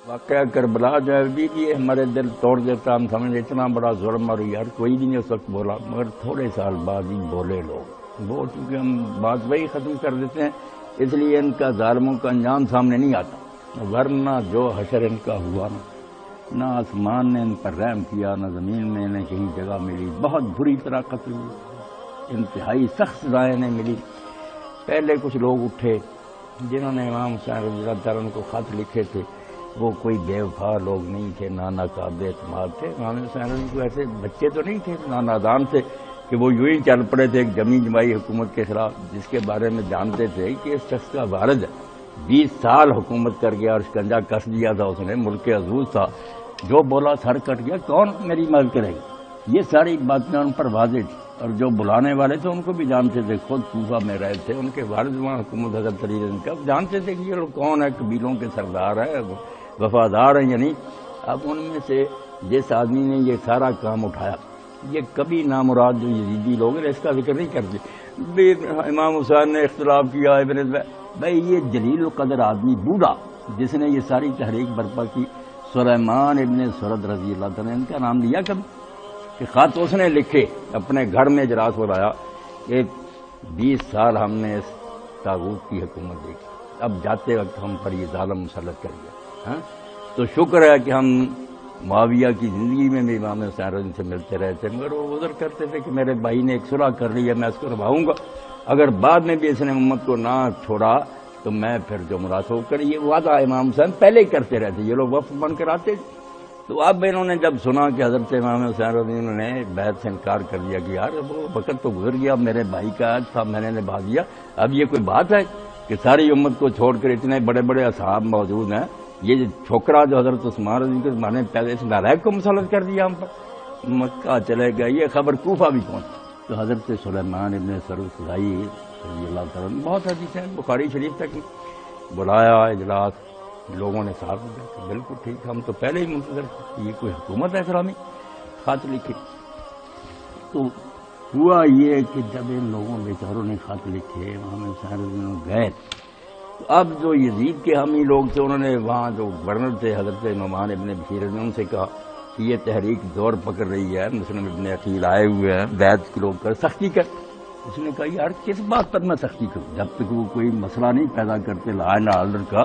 واقعہ کربلا جو ہے بھی ہمارے دل توڑ دیتا. ہم سمجھے اتنا بڑا ظلم اور یار کوئی بھی نہیں اس وقت بولا, مگر تھوڑے سال بعد ہی بولے لوگ. وہ چونکہ ہم بات وہی ختم کر دیتے ہیں, اس لیے ان کا ظالموں کا انجام سامنے نہیں آتا. ورنہ جو حشر ان کا ہوا نہ آسمان نے ان پر رحم کیا, نہ زمین میں انہیں کہیں جگہ ملی. بہت بری طرح قتل ہوئے, انتہائی سخت سزائیں انہیں ملی. پہلے کچھ لوگ اٹھے جنہوں نے امام حسین رضی اللہ تعالیٰ عنہ کو خط لکھے تھے. وہ کوئی بے وفا لوگ نہیں تھے, نہ قابل اعتماد تھے. امام حسین رضی اللہ کو ایسے بچے تو نہیں تھے, نہ نادان تھے کہ وہ یوں ہی چل پڑے تھے ایک جمی جمائی حکومت کے خلاف, جس کے بارے میں جانتے تھے کہ اس شخص کا والد 20 سال حکومت کر گیا اور شکنجہ کس دیا تھا اس نے, ملک عزوز تھا, جو بولا سر کٹ گیا, کون میری مدد کرے گا. یہ ساری باتیں ان پر واضح تھی. اور جو بلانے والے تھے ان کو بھی جانتے تھے, خود کوفہ میں رہے تھے, ان کے والد وہاں حکومت حضرت علی رضی اللہ عنہ جانتے تھے کہ یہ لوگ کون ہے, قبیلوں کے سردار ہے, وفادار ہیں یا نہیں. اب ان میں سے جس آدمی نے یہ سارا کام اٹھایا, یہ کبھی نامراد جو یزیدی لوگ ہیں اس کا ذکر نہیں کرتے. امام حسین نے اختلاف کیا ابن بھائی, یہ جلیل القدر آدمی بوڑھا جس نے یہ ساری تحریک برپا کی, سلیمان ابن سرد رضی اللہ تعالیٰ نے ان کا نام لیا کبھی کہ خط اس نے لکھے اپنے گھر میں اجلاس بلایا کہ 20 سال ہم نے اس طاغوت کی حکومت دیکھی, اب جاتے وقت ہم پر یہ ظالم مسلط کر گیا. تو شکر ہے کہ ہم معاویہ کی زندگی میں بھی امام حسین رضی سے ملتے رہے تھے, مگر وہ عذر کرتے تھے کہ میرے بھائی نے ایک صلح کر لی ہے, میں اس کو نبھاؤں گا. اگر بعد میں بھی اس نے امت کو نہ چھوڑا تو میں پھر جو مناسب کر, یہ وعدہ امام حسین پہلے ہی کرتے رہتے. یہ لوگ وفد بن کر آتے. تو اب انہوں نے جب سنا کہ حضرت امام حسین رضی اللہ نے بیعت سے انکار کر دیا کہ یار وہ وقت تو گزر گیا, میرے بھائی کا عہد تھا, میں نے نبھا دیا, اب یہ کوئی بات ہے کہ ساری امت کو چھوڑ کر اتنے بڑے بڑے اصحاب موجود ہیں, یہ چھوکرا جو حضرت عثمان رضی کے زمانے میں پہلے اس نالائق کو مسلط کر دیا ہم پر, مکہ چلے گئے. یہ خبر کوفہ بھی پہنچی. تو حضرت سلیمان ابن سرخزائی رضی اللہ تعالیٰ بہت حدیث ہیں بخاری شریف تک بلایا اجلاس, لوگوں نے ساتھ دیا, بالکل ٹھیک, ہم تو پہلے ہی منتظر تھے, یہ کوئی حکومت ہے اسلامی, خط لکھے. تو ہوا یہ کہ جب ان لوگوں بیچاروں نے خط لکھے, امام حسین رضی اللہ گئے, تو اب جو یزید کے حامی لوگ تھے انہوں نے وہاں جو گورنر تھے حضرت نعمان ابن بشیر نے ان سے کہا کہ یہ تحریک زور پکڑ رہی ہے, مسلم ابن عقیل آئے ہوئے ہیں, بیعت کے لوگ کر سختی کر. اس نے کہا یار کس بات پر میں سختی کروں, جب تک وہ کوئی مسئلہ نہیں پیدا کرتے, لا اینڈ آرڈر کا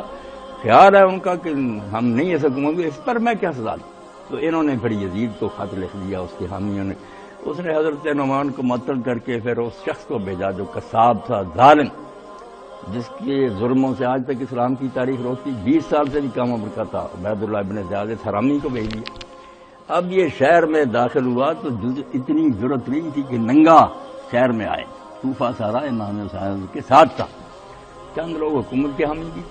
خیال ہے ان کا کہ ہم نہیں ایسا حکومت, اس پر میں کیا سزا دوں. تو انہوں نے پھر یزید کو خط لکھ دیا اس کے حامیوں نے. اس نے حضرت نعمان کو معطل کر کے پھر اس شخص کو بھیجا جو قصاب تھا, ظالم, جس کے ظلموں سے آج تک اسلام کی تاریخ روکتی, 20 سال سے بھی کم عمر کا تھا, عبید اللہ ابن زیاد حرامی کو بھیج دیا. اب یہ شہر میں داخل ہوا تو اتنی ضرورت نہیں تھی کہ ننگا شہر میں آئے. کوفہ سارا امام حسین کے ساتھ تھا, چند لوگ حکومت کے حامی بھی,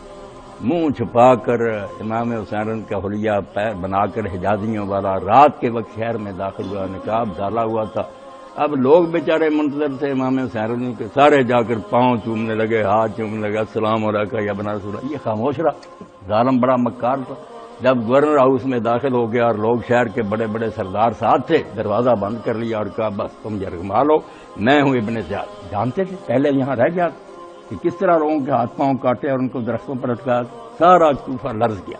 منہ چھپا کر امام حسین کا حلیہ پیر بنا کر حجازیوں والا رات کے وقت شہر میں داخل ہوا, نقاب ڈالا ہوا تھا. اب لوگ بیچارے منتظر تھے امام حسین کے, سارے جا کر پاؤں چومنے لگے, ہاتھ چومنے لگے, السلام علیکم یا بنا رسول اللہ. یہ خاموش رہا, ظالم بڑا مکار تھا. جب گورنر ہاؤس میں داخل ہو گیا اور لوگ شہر کے بڑے بڑے سردار ساتھ تھے, دروازہ بند کر لیا اور کہا بس تم یرغمال ہو, میں ہوں ابن زیاد. جانتے تھے پہلے یہاں رہ گیا کہ کس طرح لوگوں کے ہاتھ پاؤں کاٹے اور ان کو درختوں پر اٹکایا. سارا کوفہ لرز گیا.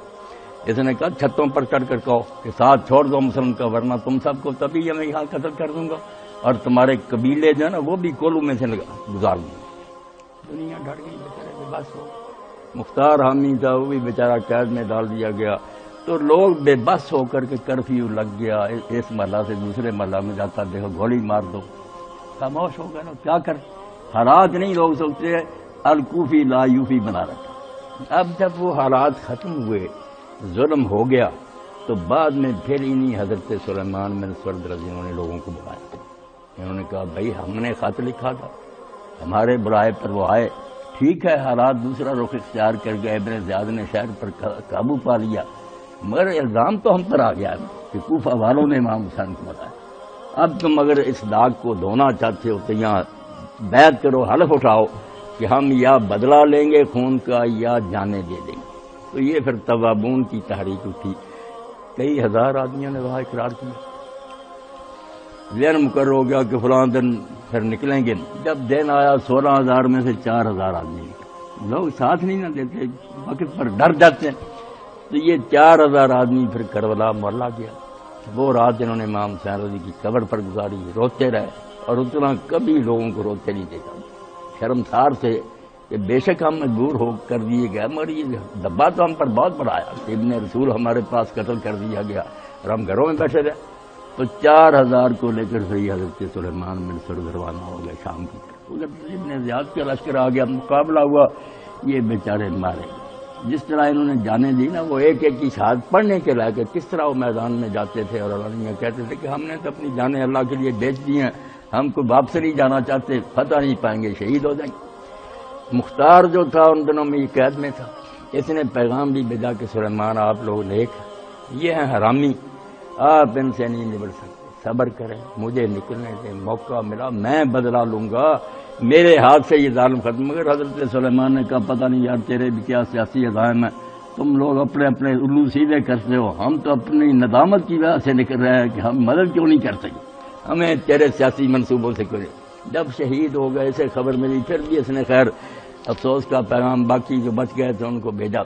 اس نے کہا چھتوں پر چڑھ کر کہو کہ ساتھ چھوڑ دو مسلم کا, ورنہ تم سب کو تبھی میں یہاں قتل کر دوں گا اور تمہارے قبیلے جو ہے نا وہ بھی کولو میں سے گزار دوں گا. دنیا ڈر گئی, بیچارے بے بس ہو. مختار حامی تھا, وہ بھی بیچارہ قید میں ڈال دیا گیا. تو لوگ بے بس ہو کر کے کرفیو لگ گیا, اس محلہ سے دوسرے محلہ میں جاتا دیکھو گولی مار دو. خاموش ہو گئے نا, کیا کر, حالات نہیں, لوگ سوچتے ہیں الکوفی لا یوفی بنا رکھا. اب جب وہ حالات ختم ہوئے, ظلم ہو گیا, تو بعد میں پھر انہی حضرت سلیمان بن سرد رضی اللہ نے لوگوں کو بلایا. انہوں نے کہا بھائی ہم نے خط لکھا تھا, ہمارے برائے پر وہ آئے, ٹھیک ہے حالات دوسرا رخ اختیار کر گئے, ابن زیاد نے شہر پر قابو پا لیا, مگر الزام تو ہم پر آ گیا کہ کوفہ والوں نے امام حسین کو بتایا. اب تم اگر اس داغ کو دھونا چاہتے ہو تو یہاں بیعت کرو, حلف اٹھاؤ کہ ہم یا بدلہ لیں گے خون کا یا جانیں دے دیں گے. تو یہ پھر توابون کی تحریک اٹھی, کئی ہزار آدمیوں نے وہاں اقرار کیا. ذہن مقرر ہو گیا کہ فلاں دن پھر نکلیں گے. جب دن آیا 16,000 میں سے 4,000 آدمی نکلے. لوگ ساتھ نہیں نہ دیتے, وقت پر ڈر جاتے ہیں. تو یہ 4000 آدمی پھر کربلا معلّہ گیا. وہ رات انہوں نے امام حسین رضی کی قبر پر گزاری، روتے رہے، اور اتنا کبھی لوگوں کو روتے نہیں دیکھا. شرمسار سے کہ بے شک ہم مجبور ہو کر دیے گئے، مگر یہ دبا تو ہم پر بہت بڑا آیا کہ ابن رسول ہمارے پاس قتل کر دیا گیا اور ہم گھروں میں بیٹھے رہے. تو 4000 کو لے کر صحیح حضرت سلیمان بن سرد روانہ ہو گئے شام کی طرف. اگر ابن زیاد کا لشکر آ گیا، مقابلہ ہوا، یہ بیچارے مارے. جس طرح انہوں نے جانیں دی نا، وہ ایک ایک کی شہادت پڑھنے کے لائق کس طرح وہ میدان میں جاتے تھے اور اللہ کہتے تھے کہ ہم نے تو اپنی جانیں اللہ کے لیے بیچ دی ہیں، ہم کو واپس نہیں جانا چاہتے، فتح نہیں پائیں گے، شہید ہو جائیں گے. مختار جو تھا ان دنوں میں یہ قید میں تھا. اس نے پیغام بھی بھیجا کہ سلیمان آپ لوگ نیک، یہ ہیں حرامی، آپ ان سے نہیں نبٹ سکتے، صبر کریں، مجھے نکلنے دیں، موقع ملا میں بدلہ لوں گا، میرے ہاتھ سے یہ ظالم ختم. مگر حضرت سلیمان نے کہا پتہ نہیں یار تیرے بھی کیا سیاسی عزائم ہیں، تم لوگ اپنے اپنے الو سیدھے کرتے ہو، ہم تو اپنی ندامت کی وجہ سے نکل رہے ہیں کہ ہم مدد کیوں نہیں کر سکے، ہمیں تیرے سیاسی منصوبوں سے کوئی. جب شہید ہو گئے اسے خبر ملی، پھر بھی اس نے خیر افسوس کا پیغام باقی جو بچ گئے تھے ان کو بھیجا.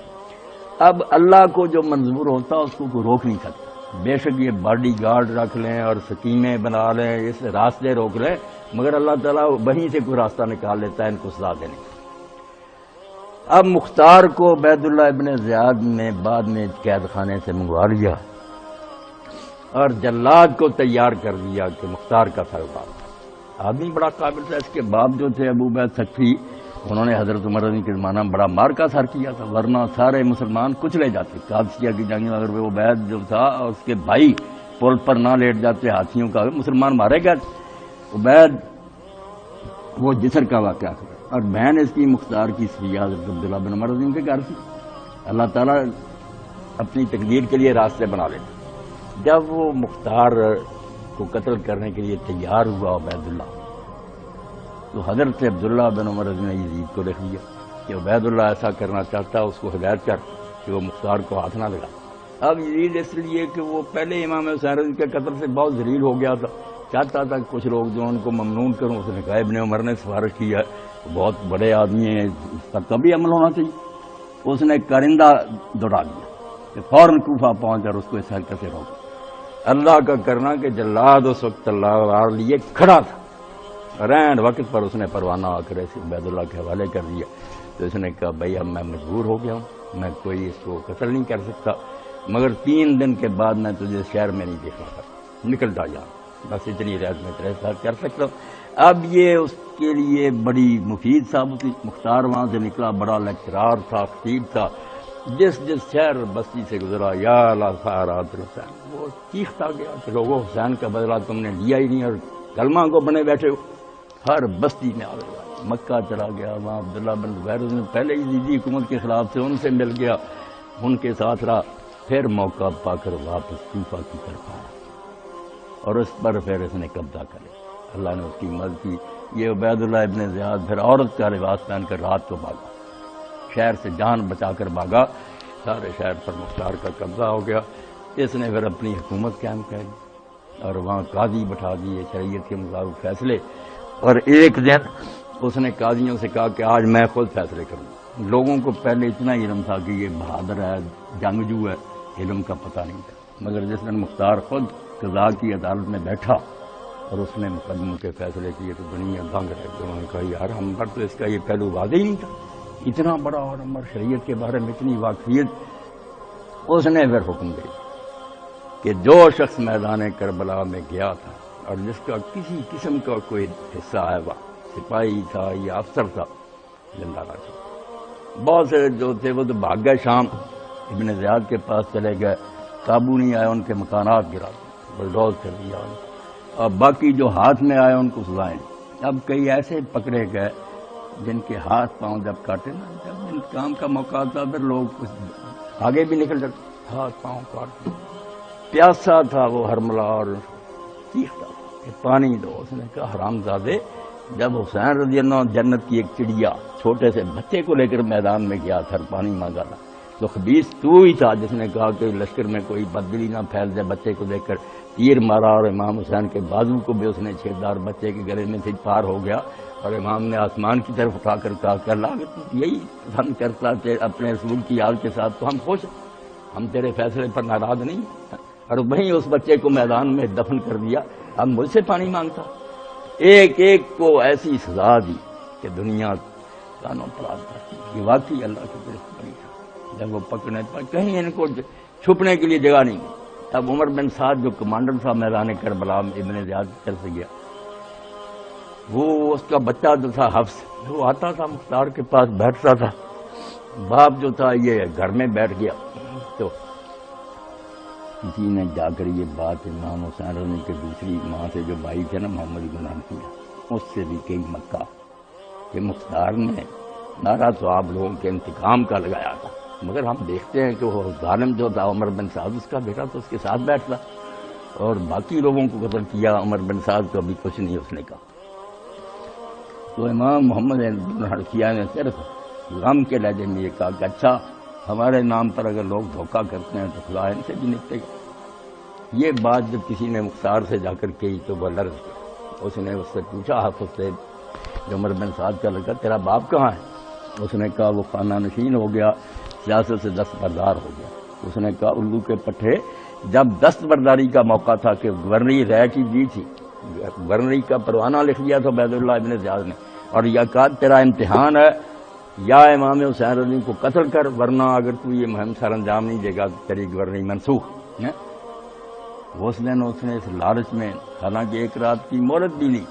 اب اللہ کو جو منظور ہوتا اس کو کوئی روک نہیں سکتا. بے شک یہ باڈی گارڈ رکھ لیں اور سکیمیں بنا لیں، اس راستے روک لیں، مگر اللہ تعالیٰ وہیں سے کوئی راستہ نکال لیتا ہے ان کو سزا دینے. اب مختار کو عبید اللہ ابن زیاد نے بعد میں قید خانے سے منگوا لیا اور جلاد کو تیار کر دیا کہ مختار کا سربراہ. آدمی بڑا قابل تھا. اس کے باپ جو تھے ابو عبید سقفی، انہوں نے حضرت عمر رضی کے زمانہ میں بڑا مار کا سر کیا تھا، ورنہ سارے مسلمان کچلے جاتے. قادسیہ کی جنگ میں اگر وہ عبید جو تھا اور اس کے بھائی پل پر نہ لیٹ جاتے ہاتھیوں کا، مسلمان مارے گئے. عبید وہ جسر کا واقعہ تھا، اور بہن اس کی مختار کی صفیہ حضرت عبداللہ بن عمر رضی کے گھر تھی. اللہ تعالیٰ اپنی تقدیر کے لیے راستے بنا لیتے. جب وہ مختار کو قتل کرنے کے لیے تیار ہوا عبید اللہ، تو حضرت عبداللہ بن عمر رضی نے یزید کو لکھ دیا کہ عبید اللہ ایسا کرنا چاہتا ہے، اس کو ہدایت کر کہ وہ مختار کو ہاتھ نہ لگا. اب یزید اس لیے کہ وہ پہلے امام حسین رضی کے قتل سے بہت ذلیل ہو گیا تھا، چاہتا تھا کہ کچھ لوگ جو ان کو ممنون کروں. اس نے کہا ابن عمر نے سفارش کی ہے، بہت بڑے آدمی ہیں، اس پر کبھی عمل ہونا چاہیے. اس نے کرندہ دوڑا دیا کہ فوراً کوفہ پہنچ کر اس کو اس حرکت سے روکا. اللہ کا کرنا کہ جلاد اس وقت تلوار لیے کھڑا تھا، رین وقت پر اس نے پروانہ آ کر ایسے عبید اللہ کے حوالے کر دیا. تو اس نے کہا بھائی اب میں مجبور ہو گیا ہوں، میں کوئی اس کو قتل نہیں کر سکتا، مگر 3 دن کے بعد میں تجھے شہر میں نہیں دیکھنا سکتا، نکل جا یہاں، بس اتنی رعایت میں تیرے ساتھ کر سکتا ہوں. اب یہ اس کے لیے بڑی مفید ثابت ہوئی. مختار وہاں سے نکلا، بڑا لیکچرار تھا، خطیب تھا. جس شہر بستی سے گزرا یا لافارات حسین، وہ چیختا گیا کہ لوگوں حسین کا بدلہ تم نے لیا ہی نہیں اور کلمہ کو بنے بیٹھے ہو. ہر بستی میں آ گیا. مکہ چلا گیا، وہاں عبداللہ بن زبیر نے پہلے ہی یزیدی حکومت کے خلاف سے ان سے مل گیا، ان کے ساتھ رہا. پھر موقع پا کر واپس کوفہ کی طرف آیا اور اس پر پھر اس نے قبضہ کرے. اللہ نے اس کی مدد کی. یہ عبید اللہ ابن زیاد پھر عورت کا لباس پہن کر رات کو بھاگا، شہر سے جان بچا کر بھاگا. سارے شہر پر مختار کا قبضہ ہو گیا. اس نے پھر اپنی حکومت قائم کر دی اور وہاں قاضی بٹھا دیے شریعت کے مطابق فیصلے. اور ایک دن اس نے قاضیوں سے کہا کہ آج میں خود فیصلے کروں. لوگوں کو پہلے اتنا علم تھا کہ یہ بہادر ہے، جنگجو ہے، علم کا پتہ نہیں تھا. مگر جس دن مختار خود قضاء کی عدالت میں بیٹھا اور اس نے مقدموں کے فیصلے کیے تو دنیا دنگ رہ گئی. انہوں نے کہا یار ہم پر تو اس کا یہ پہلو واضح ہی نہیں تھا، اتنا بڑا اور عمر شریعت کے بارے میں اتنی واقفیت. اس نے پھر حکم دیا کہ جو شخص میدان کربلا میں گیا تھا اور جس کا کسی قسم کا کوئی حصہ آیا ہوا، سپاہی تھا یا افسر تھا، زندہ رہ جائے. بہت سے جو تھے وہ تو بھاگ گئے، شام ابن زیاد کے پاس چلے گئے، قابو نہیں آئے، ان کے مکانات گرا دیے، بلڈوز کر دیا. اور باقی جو ہاتھ میں آئے ان کو سزائیں. اب کئی ایسے پکڑے گئے جن کے ہاتھ پاؤں جب کاٹے نا، جب انتقام کا موقع آتا پھر لوگ کچھ آگے بھی نکل جاتے، ہاتھ پاؤں کاٹ. پیاسا تھا وہ ہرملا اور چیختا کہ پانی دو. اس نے کہا حرام زادے، جب حسین رضی اللہ عنہ جنت کی ایک چڑیا چھوٹے سے بچے کو لے کر میدان میں گیا تھا، پانی مانگا تھا، تو خبیث تو ہی تھا جس نے کہا کہ لشکر میں کوئی بددلی نہ پھیل جائے. بچے کو دیکھ کر تیر مارا اور امام حسین کے بازو کو بھی اس نے چھیددار بچے کے گلے میں سے پار ہو گیا. اور امام نے آسمان کی طرف اٹھا کر کہا کہ اللہ اگر تو یہی پسند کرتا تھے اپنے رسول کی یاد کے ساتھ تو ہم خوش ہیں، ہم تیرے فیصلے پر ناراض نہیں، اور وہیں اس بچے کو میدان میں دفن کر دیا. اب مجھ سے پانی مانگتا. ایک ایک کو ایسی سزا دی کہ دنیا کانوں پر آ جاتی. یہ واقعی اللہ کی گرفتاری تھا. جب وہ پکڑنے پر کہیں ان کو چھپنے کے لیے جگہ نہیں. اب عمر بن سعد جو کمانڈر تھا میدان کربلا میں ابن زیاد کی طرف سے گیا، وہ اس کا بچہ جو تھا حفص، وہ آتا تھا مختار کے پاس بیٹھتا تھا. باپ جو تھا یہ گھر میں بیٹھ گیا. تو کسی نے جا کر یہ بات امام حسین رضی کے دوسری ماں سے جو بھائی تھے نا محمد بن نام کیا، اس سے بھی کئی مکہ کہ مختار نے نعرہ تو آپ لوگوں کے انتقام کا لگایا تھا، مگر ہم دیکھتے ہیں کہ وہ ظالم جو تھا عمر بن سعد، اس کا بیٹا تو اس کے ساتھ بیٹھتا اور باقی لوگوں کو قتل کیا. عمر بن سعد کو ابھی کچھ نہیں اس نے کہا. تو امام محمد بن حنفیہ نے صرف غم کے لہجے میں یہ کہا کہ اچھا ہمارے نام پر اگر لوگ دھوکہ کرتے ہیں تو خدا ان سے بھی نپٹے گا. یہ بات جب کسی نے مختار سے جا کر کہی تو وہ لرز گیا. اس نے اس سے پوچھا حافظ سے جو عمر بن سعد کا لڑکا، تیرا باپ کہاں ہے؟ اس نے کہا وہ خانہ نشین ہو گیا، سیاست سے دستبردار ہو گیا. اس نے کہا الو کے پٹھے، جب دستبرداری کا موقع تھا کہ گورنری رائے کی دی تھی، گورنری کا پروانہ لکھ دیا تھا عبید اللہ ابن زیاد نے، اور یہ کہا تیرا امتحان ہے یا امام حسین رضی کو قتل کر، ورنہ اگر تو یہ مہم سر انجام نہیں دے گا تو تیری گورنری منسوخ ہے. اس دن اس نے اس لالچ میں حالانکہ ایک رات کی مہلت بھی لی،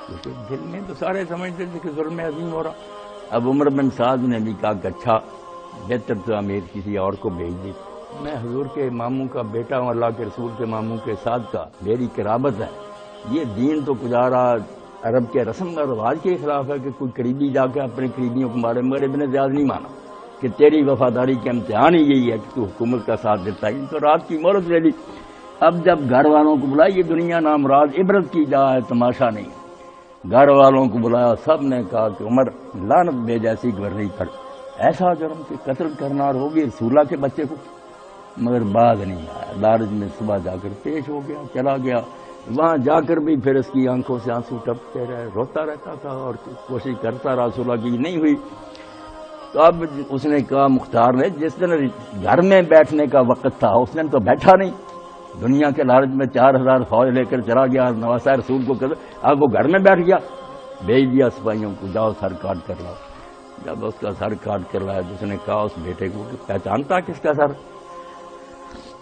کیونکہ دل میں تو سارے سمجھتے تھے کہ ظلم عظیم ہو رہا. اب عمر بن سعد نے بھی کہا کہ اچھا بہتر تو امیر کسی اور کو بھیج دی. میں حضور کے ماموں کا بیٹا ہوں، اللہ کے رسول کے ماموں کے ساتھ کا میری قرابت ہے. یہ دین تو گزارا عرب کے رسم و رواج کے خلاف ہے کہ کوئی قریبی جا کے اپنے قریبیوں کو مارے. مگر ابن زیاد نہیں مانا کہ تیری وفاداری کے امتحان ہی یہی ہے کہ تو حکومت کا ساتھ دیتا ہے. تو رات کی مہلت لے لی. اب جب گھر والوں کو بلایا، یہ دنیا نامراض عبرت کی جا ہے، تماشا نہیں. گھر والوں کو بلایا، سب نے کہا کہ عمر لعنت بے جیسی گورنری پر ایسا جرم کہ قتل کرنا، اور وہ بھی رسولہ کے بچے کو. مگر بعد نہیں آیا. لالچ میں صبح جا کر پیش ہو گیا، چلا گیا. وہاں جا کر بھی پھر اس کی آنکھوں سے آنسو ٹپکتے رہے، روتا رہتا تھا اور کوشش کرتا رہا، صلح کی نہیں ہوئی. تو اب اس نے کہا مختار نے، جس دن گھر میں بیٹھنے کا وقت تھا اس دن تو بیٹھا نہیں، دنیا کے لالچ میں 4000 فوج لے کر چلا گیا نواسہ رسول کو. اب وہ گھر میں بیٹھ گیا، بھیج دیا سپاہیوں کو، جاؤ سر کاٹ کر لاؤ. جب اس کا سر کاٹ کر لایا تو اس نے کہا اس بیٹے کو کہ پہچانتا کس کا سر؟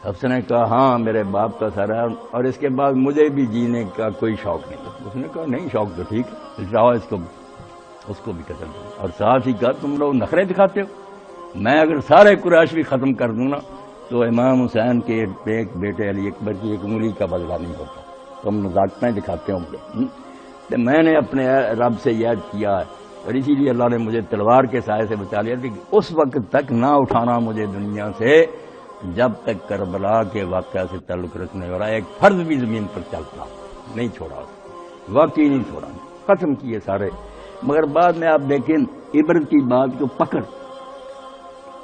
اس نے کہا ہاں میرے باپ کا سر ہے، اور اس کے بعد مجھے بھی جینے کا کوئی شوق نہیں. اس نے کہا نہیں شوق تو ٹھیک ہے، جاؤ اس کو بھی قتل دو. اور ساتھ ہی کہا تم لوگ نخرے دکھاتے ہو، میں اگر سارے قریش بھی ختم کر دوں نا تو امام حسین کے ایک بیٹے علی اکبر کی ایک انگلی کا بدلہ نہیں ہوتا. تم نزاکتیں دکھاتے ہو مجھے. تو میں نے اپنے رب سے یاد کیا ہے، اور اسی لیے اللہ نے مجھے تلوار کے سائے سے بچا لیا تھا کہ اس وقت تک نہ اٹھانا مجھے دنیا سے جب تک کربلا کے واقعہ سے تعلق رکھنے والا ایک فرد بھی زمین پر چلتا. نہیں چھوڑا، واقعی نہیں چھوڑا، ختم کیے سارے. مگر بعد میں آپ دیکھیں عبرت کی بات کو پکڑ،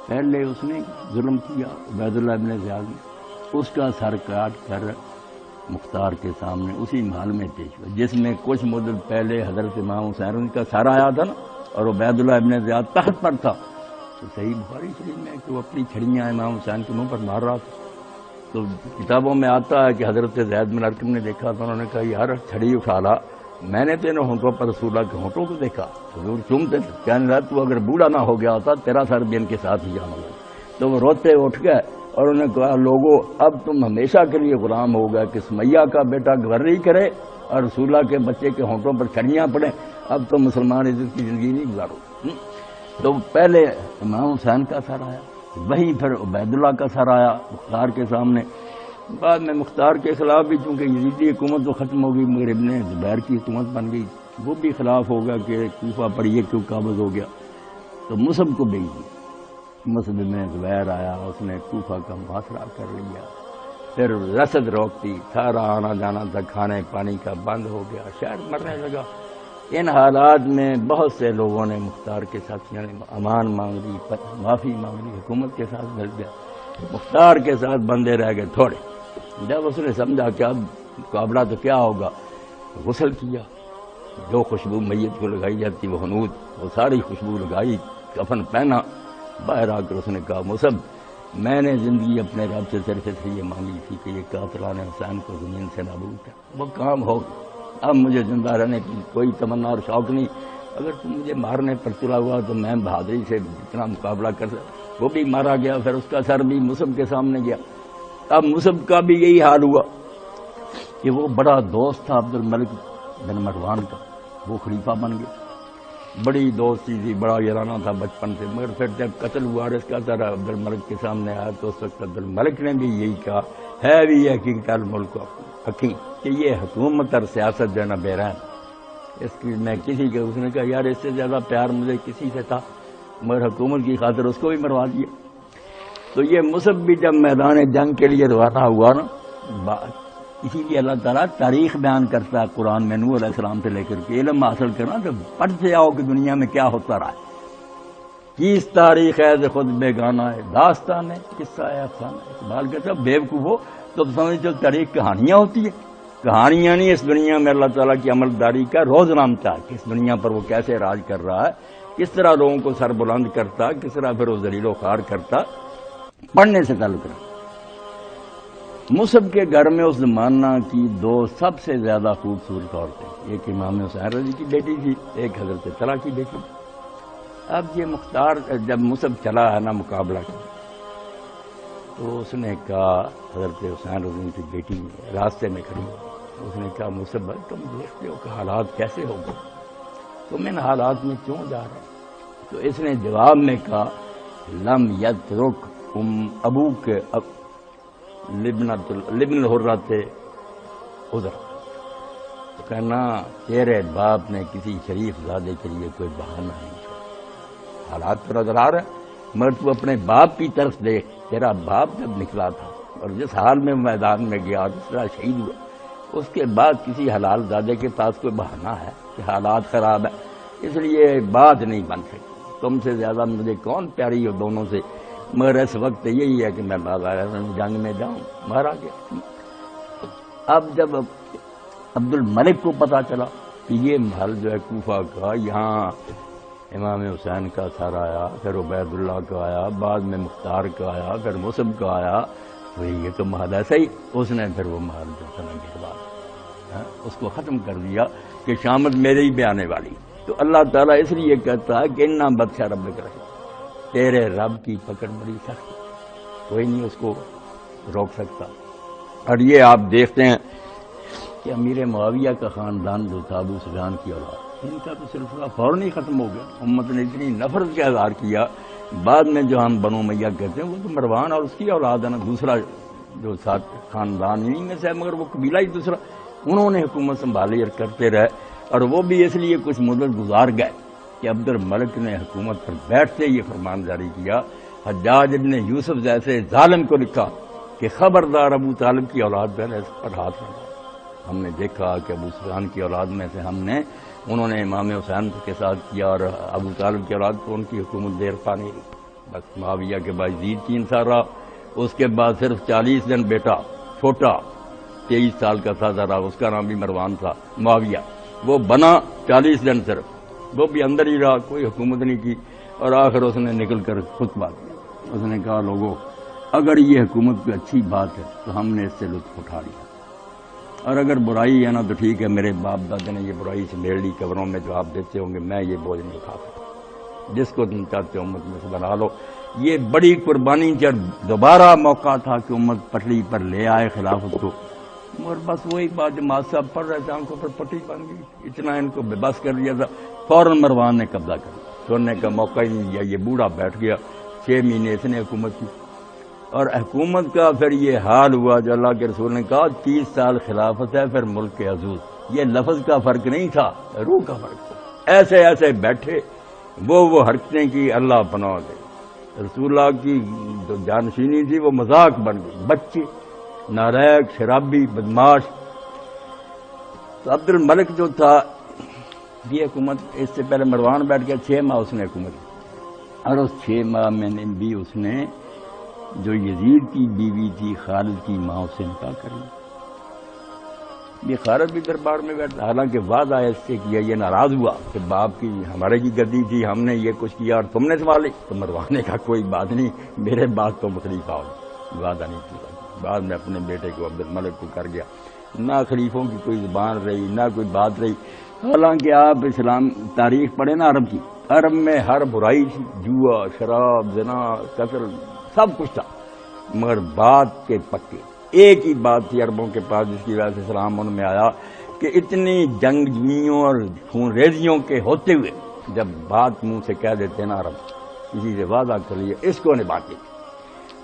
پہلے اس نے ظلم کیا عبید اللہ ابن زیاد نے، اس کا سر کاٹ کر مختار کے سامنے اسی محل میں پیش ہوا جس میں کچھ مدت پہلے حضرت امام حسین کا سر آیا تھا نا، اور عبید اللہ ابن زیاد تخت پر تھا. تو صحیح بخاری شریف میں کہ وہ اپنی چھڑیاں امام حسین کے منہ پر مار رہا تھا. تو کتابوں میں آتا ہے کہ حضرت زید بن ارقم نے دیکھا تو انہوں نے کہا یار چھڑی اٹھا لا، میں نے تو انہوں ہونٹوں پر رسول اللہ کے ہونٹوں کو دیکھا. حضور چومتے تھے، کہنے لگا تو اگر بوڑھا نہ ہو گیا ہوتا تیرا سر بھی ان کے ساتھ ہی جانا ہوگا. تو وہ روتے اٹھ گئے اور انہوں نے کہا لوگوں اب تم ہمیشہ کے لیے غلام ہو گئے کہ سمیہ کا بیٹا گورنری کرے اور رسول اللہ کے بچے کے ہونٹوں پر چھڑیاں پڑیں. اب تم مسلمان عزت کی زندگی نہیں گزارو. تو پہلے امام حسین کا سر آیا، وہی پھر عبید اللہ کا سر آیا مختار کے سامنے. بعد میں مختار کے خلاف بھی چونکہ یزیدی حکومت تو ختم ہو گئی مگر ابن زبیر کی حکومت بن گئی، وہ بھی خلاف ہو گیا کہ کوفہ پر یہ کیوں قابض ہو گیا. تو مصعب کو بھیج دی. مصعب ابن زبیر آیا، اس نے کوفہ کا محاصرہ کر لیا، پھر رسد روکتی، سارا آنا جانا تھا کھانے پانی کا بند ہو گیا، شہر مرنے لگا. ان حالات میں بہت سے لوگوں نے مختار کے ساتھیوں نے امان مانگ لی، معافی مانگ لی، حکومت کے ساتھ مل گیا. مختار کے ساتھ بندے رہ گئے تھوڑے. جب اس نے سمجھا کہ اب مقابلہ تو کیا ہوگا، غسل کیا، جو خوشبو میت کو لگائی جاتی وہ حنوط، وہ ساری خوشبو لگائی، کفن پہنا، باہر آ کر اس نے کہا مصعب میں نے زندگی اپنے رب سے صرف اس لیے مانگی تھی کہ یہ قاتلان حسین کو زمین سے نابود ہے، وہ کام ہو گیا۔ اب مجھے زندہ رہنے کی کوئی تمنا اور شوق نہیں۔ اگر تم مجھے مارنے پر تلا ہوا تو میں بہادری سے جتنا مقابلہ کر سکتا، وہ بھی مارا گیا، پھر اس کا سر بھی مصعب کے سامنے گیا۔ اب مصعب کا بھی یہی حال ہوا کہ وہ بڑا دوست تھا عبد الملک بن مروان کا، وہ خلیفہ بن گیا، بڑی دوستی تھی، بڑا یارانہ تھا بچپن سے، مگر پھر جب قتل ہوا اس کا ذرا عبد الملک کے سامنے آیا تو اس وقت عبد الملک نے بھی یہی کہا، ہے بھی حقیقت الملک حکیم، کہ یہ حکومت اور سیاست جو ہے نا بیران اس کی میں کسی کے، اس نے کہا یار اس سے زیادہ پیار مجھے کسی سے تھا، مگر حکومت کی خاطر اس کو بھی مروا دیا۔ تو یہ مصعب بھی جب میدان جنگ کے لیے روانہ ہوا نا، اسی لیے اللہ تعالیٰ تاریخ بیان کرتا ہے قرآن میں، نوح علیہ السلام سے لے کر کے علم حاصل کرنا تو پڑھتے آؤ کہ دنیا میں کیا ہوتا رہا ہے۔ کس تاریخ ہے جو خود بیگانہ ہے، داستان ہے، قصہ ہے، افسانہ ہے۔ اقبال کہتا ہے بیوقوفو تو سمجھتے ہو تاریخ کہانیاں ہوتی ہے، کہانیاں نہیں، اس دنیا میں اللہ تعالیٰ کی عملداری کا روز نامتا ہے کہ اس دنیا پر وہ کیسے راج کر رہا ہے، کس طرح لوگوں کو سر بلند کرتا، کس طرح پھر وہ ذلیل و خوار کرتا۔ پڑھنے سے تعلق رکھتا۔ مصعب کے گھر میں اس زمانہ کی دو سب سے زیادہ خوبصورت عورتیں، ایک امام حسین رضی کی بیٹی تھی، ایک حضرت طلحہ کی بیٹی۔ اب یہ مختار جب مصعب چلا ہے نا مقابلہ کا، تو اس نے کہا، حضرت حسین رضی کی بیٹی راستے میں کھڑی، اس نے کہا مصعب تم دیکھتے ہو کہ حالات کیسے ہو گئے، تم ان حالات میں کیوں جا رہے ہو؟ تو اس نے جواب میں کہا لم یترک ابو کے لبن الحرت عذر، کہنا تیرے باپ نے کسی شریف زادے کے لیے کوئی بہانہ نہیں چھوڑا۔ حالات تو نظر آ رہا ہے، مگر تو اپنے باپ کی طرف دیکھ، تیرا باپ جب نکلا تھا اور جس حال میں میدان میں گیا جس طرح شہید ہوا، اس کے بعد کسی حلال زادے کے پاس کوئی بہانہ ہے کہ حالات خراب ہے اس لیے بات نہیں بن سکتی، تم سے زیادہ مجھے کون پیاری ہو دونوں سے، مگر اس وقت یہی ہے کہ میں جنگ میں جاؤں، مارا گیا۔ اب جب عبد الملک کو پتا چلا کہ یہ محل جو ہے کوفہ کا، یہاں امام حسین کا سر آیا، پھر عبید اللہ کا آیا، بعد میں مختار کا آیا، پھر مصعب کا آیا، تو یہ تو محل ایسا ہی، اس نے پھر وہ محل جو ہے گروا اس کو ختم کر دیا کہ شامت میرے ہی پہ آنے والی۔ تو اللہ تعالیٰ اس لیے کہتا ہے کہ انا بطش ربک رحیم، تیرے رب کی پکڑ بڑی سخت، کوئی نہیں اس کو روک سکتا۔ اور یہ آپ دیکھتے ہیں کہ امیر معاویہ کا خاندان جو تھا ابو سفیان کی اولاد، ان کا تو سلسلہ فوراً ہی ختم ہو گیا، امت نے اتنی نفرت کا اظہار کیا، بعد میں جو ہم بنو امیہ کہتے ہیں وہ تو مروان اور اس کی اولاد ہے نا، دوسرا جو ساتھ خاندان ہی میں سے، مگر وہ قبیلہ ہی دوسرا، انہوں نے حکومت سنبھالی اور کرتے رہے، اور وہ بھی اس لیے کچھ مدت گزار گئے کہ عبد الملک نے حکومت پر بیٹھتے یہ فرمان جاری کیا، حجاج ابن یوسف جیسے ظالم کو لکھا کہ خبردار ابو طالب کی اولاد پہلے اس پر ہاتھ نہ ڈالو۔ ہم نے دیکھا کہ ابو سفیان کی اولاد میں سے انہوں نے امام حسین کے ساتھ کیا، اور ابو طالب کی اولاد کو ان کی حکومت دیر پا نہیں رہی، بس معاویہ کے بعد یزید 3 سال رہا، اس کے بعد صرف 40 دن بیٹا چھوٹا 23 سال کا تھا ذرا، اس کا نام بھی مروان تھا، معاویہ، وہ بنا 40 دن صرف، وہ بھی اندر ہی رہا، کوئی حکومت نہیں کی، اور آخر اس نے نکل کر خطبہ دیا، اس نے کہا لوگوں اگر یہ حکومت کی اچھی بات ہے تو ہم نے اس سے لطف اٹھا لیا، اور اگر برائی ہے نا تو ٹھیک ہے، میرے باپ دادا نے یہ برائی سے میرے لی، قبروں میں جو آپ دیتے ہوں گے میں یہ بوجھ نہیں اٹھا سکتا، جس کو تم چاہتے ہو امت میں سے بنا لو۔ یہ بڑی قربانی، جب دوبارہ موقع تھا کہ امت پٹری پر لے آئے خلافت کو، اور بس وہی بات جماعت صاحب پڑھ رہے تھے، آنکھوں پر پٹی بن گئی، اتنا ان کو بے بس کر دیا تھا، فوراً مروان نے قبضہ کر لیا، چھوڑنے کا موقع ہی نہیں دیا، یہ بوڑھا بیٹھ گیا، 6 مہینے اس نے حکومت کی، اور حکومت کا پھر یہ حال ہوا جو اللہ کے رسول نے کہا 30 سال خلافت ہے پھر ملک کے حضور، یہ لفظ کا فرق نہیں تھا، روح کا فرق تھا، ایسے ایسے بیٹھے وہ حرکتیں کی، اللہ پناہ دے، رسول اللہ کی جو جانشینی تھی وہ مذاق بن گئی، بچے نالائق شرابی بدماش۔ تو عبد الملک جو تھا یہ حکومت، اس سے پہلے مروان بیٹھ گیا، 6 ماہ اس نے حکومت کی، اور اس 6 ماہ میں نے بھی اس نے جو یزید کی بیوی تھی خالد کی ماں، اسے نکاح کر لی۔ یہ خارج بھی دربار میں بیٹھا، حالانکہ وعدہ اس سے کیا، یہ ناراض ہوا کہ باپ کی ہمارے کی گدی تھی، ہم نے یہ کچھ کیا اور تم نے سنبھالی، تو مروانے کا کوئی بات نہیں، میرے بعد تم خلیفہ ہو، وعدہ نہیں کیا۔ بعد میں اپنے بیٹے کو عبد الملک کو کر گیا، نہ خلیفوں کی کوئی زبان رہی، نہ کوئی بات رہی۔ حالانکہ آپ اسلام تاریخ پڑھیں نا عرب کی، عرب میں ہر برائی تھی، جوا، شراب، زنا، قتل، سب کچھ تھا، مگر بات کے پکے۔ ایک ہی بات تھی عربوں کے پاس جس کی وجہ سے اسلام ان میں آیا کہ اتنی جنگ جوئیوں اور خون ریزیوں کے ہوتے ہوئے جب بات منہ سے کہہ دیتے نا عرب، کسی سے وعدہ کر لیا اس کو نبھاتے،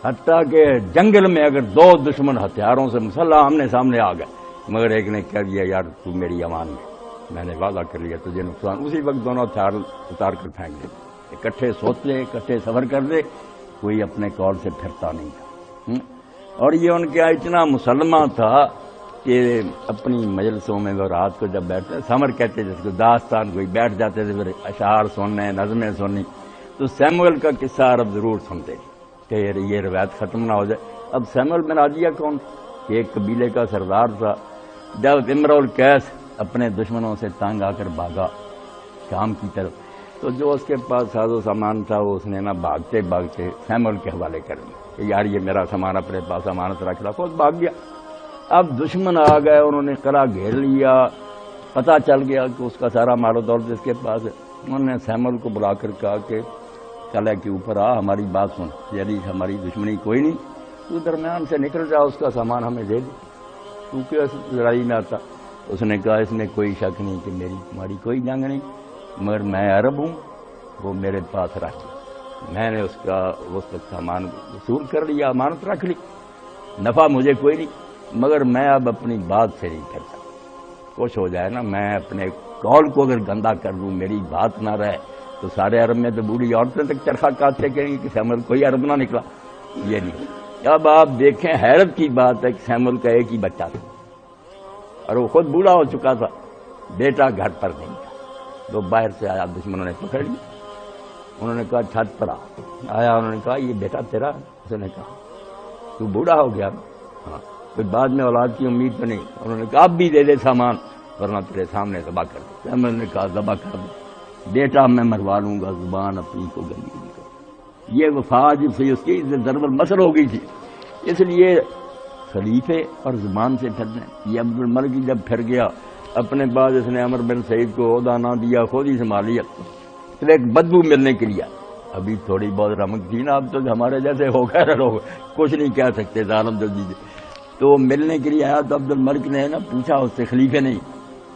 حتیٰ کہ جنگل میں اگر دو دشمن ہتھیاروں سے مسلح آمنے سامنے آ گئے، مگر ایک نے کہہ دیا یار تو میری امان میں نے وعدہ کر لیا تجھے نقصان، اسی وقت دونوں ہتھیار اتار کر پھینک دے، اکٹھے سوچتے، اکٹھے سفر کر دے، کوئی اپنے قول سے پھرتا نہیں تھا۔ اور یہ ان کے اتنا مسلمہ تھا کہ اپنی مجلسوں میں وہ رات کو جب بیٹھتے، سمر کہتے جس کو، داستان کوئی بیٹھ جاتے تھے، پھر اشعار سننے، نظمیں سننی، تو سیموئل کا قصہ عرب ضرور سنتے کہ یہ روایت ختم نہ ہو جائے۔ اب سیموئل بن عاجیہ کون کہ ایک قبیلے کا سردار تھا، جب امرؤ القیس اپنے دشمنوں سے تنگ آ کر بھاگا شام کی طرف، تو جو اس کے پاس ساز و سامان تھا وہ اس نے نا بھاگتے بھاگتے سیموئل کے حوالے کر دیا کہ یار یہ میرا سامان اپنے پاس امانت رکھ رہا، خود بھاگ گیا۔ اب دشمن آ گئے، انہوں نے قلعہ گھیر لیا، پتہ چل گیا کہ اس کا سارا مال و دولت اس کے پاس ہے۔ انہوں نے سیموئل کو بلا کر کہا کہ قلعہ کے اوپر آ، ہماری بات سن، یعنی ہماری دشمنی کوئی نہیں، تو درمیان سے نکل جا، اس کا سامان ہمیں دے دے، کیونکہ اس لڑائی میں آتا۔ اس نے کہا اس میں کوئی شک نہیں کہ میری تمہاری کوئی جنگ نہیں، مگر میں عرب ہوں، وہ میرے پاس رکھ، میں نے اس وقت سامان وصول کر لیا، امانت رکھ لی، نفع مجھے کوئی نہیں، مگر میں اب اپنی بات سے نہیں پھر سکتا، کچھ ہو جائے نا، میں اپنے قول کو اگر گندا کر دوں، میری بات نہ رہے، تو سارے عرب میں تو بوڑھی عورتیں تک چرخا کاٹتے کہیں گے کہ سیموئل کوئی عرب نہ نکلا، یہ نہیں۔ اب آپ دیکھیں حیرت کی بات ہے کہ سیموئل کا ایک ہی بچہ تھا اور وہ خود بوڑھا ہو چکا تھا، بیٹا گھر پر نہیں تھا، تو باہر سے آیا، دشمنوں نے پکڑ لیا، انہوں نے کہا چھت پر آیا، انہوں نے کہا یہ بیٹا تیرا؟ اس نے کہا تو بوڑھا ہو گیا، ہاں، پھر بعد میں اولاد کی امید تو نہیں، انہوں نے کہا اب بھی دے دے سامان ورنہ تیرے سامنے ذبح کر دے، سیموئل نے کہا ذبح کر دے، بیٹا میں مروا لوں گا، زبان اپنی کو گندی نہیں کر۔ یہ وفا جب سے اس کی ضرب المثل ہو گئی تھی، اس لیے خلیفے اور زبان سے پھرنے۔ یہ عبد الملک جب پھر گیا، اپنے بعد اس نے عمر بن سعید کو عہدہ نہ دیا، خود ہی سنبھال لیا، پھر ایک بدبو ملنے کے لیے، ابھی تھوڑی بہت رمک تھی نا، اب تو ہمارے جیسے ہو گئے لوگ کچھ نہیں کہہ سکتے، ظالم جلدی سے، تو وہ ملنے کے لیے آیا، تو عبد الملک نے نا پوچھا اس سے، خلیفے نہیں،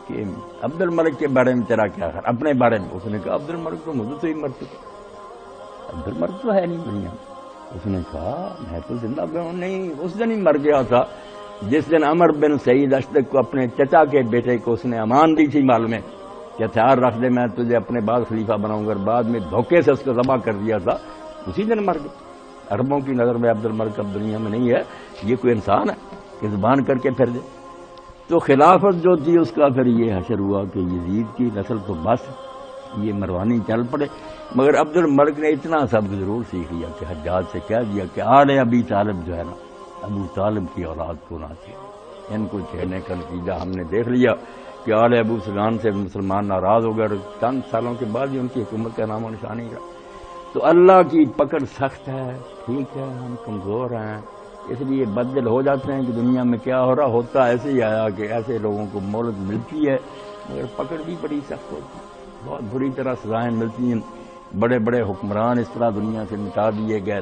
کہ عبد الملک کے بارے میں تیرا کیا خیال، اپنے بارے میں؟ اس نے کہا عبد الملک تو مجھے سے ہی مر چکا، عبد الملک تو ہے نہیں دنیا میں۔ اس نے کہا میں تو زندہ ہوں، نہیں، اس دن ہی مر گیا تھا جس دن عمر بن سعید اشتق کو اپنے چچا کے بیٹے کو اس نے امان دی تھی مال میں کہ ہتھیار رکھ دے، میں تجھے اپنے بعد خلیفہ بناؤں گا، بعد میں دھوکے سے اس کو ذبح کر دیا تھا، اسی دن مر گیا۔ عربوں کی نظر میں عبد الملک اب دنیا میں نہیں ہے، یہ کوئی انسان ہے کہ زبان کر کے پھر دے؟ تو خلافت جو تھی اس کا پھر یہ حشر ہوا کہ یزید کی نسل تو بس یہ مروانی چل پڑے، مگر عبد الملک نے اتنا سبق ضرور سیکھ لیا کہ حجاج سے کہہ دیا کہ آل ابی طالب جو ہے نا، ابو طالب کی اولاد کو نہ چھیڑ، ان کو چھیڑنے کا نتیجہ ہم نے دیکھ لیا کہ آل ابو سفیان سے مسلمان ناراض ہو گئے، اور چند سالوں کے بعد ہی ان کی حکومت کا نام و نشان ہی رہا۔ تو اللہ کی پکڑ سخت ہے، ٹھیک ہے ہم کمزور ہیں، اس لیے بدل ہو جاتے ہیں کہ دنیا میں کیا ہو رہا ہوتا، ایسے ہی آیا کہ ایسے لوگوں کو مہلت ملتی ہے، مگر پکڑ بھی بڑی سخت ہوتی ہے، بہت بری طرح سزائیں ملتی ہیں، بڑے بڑے حکمران اس طرح دنیا سے مٹا دیے گئے۔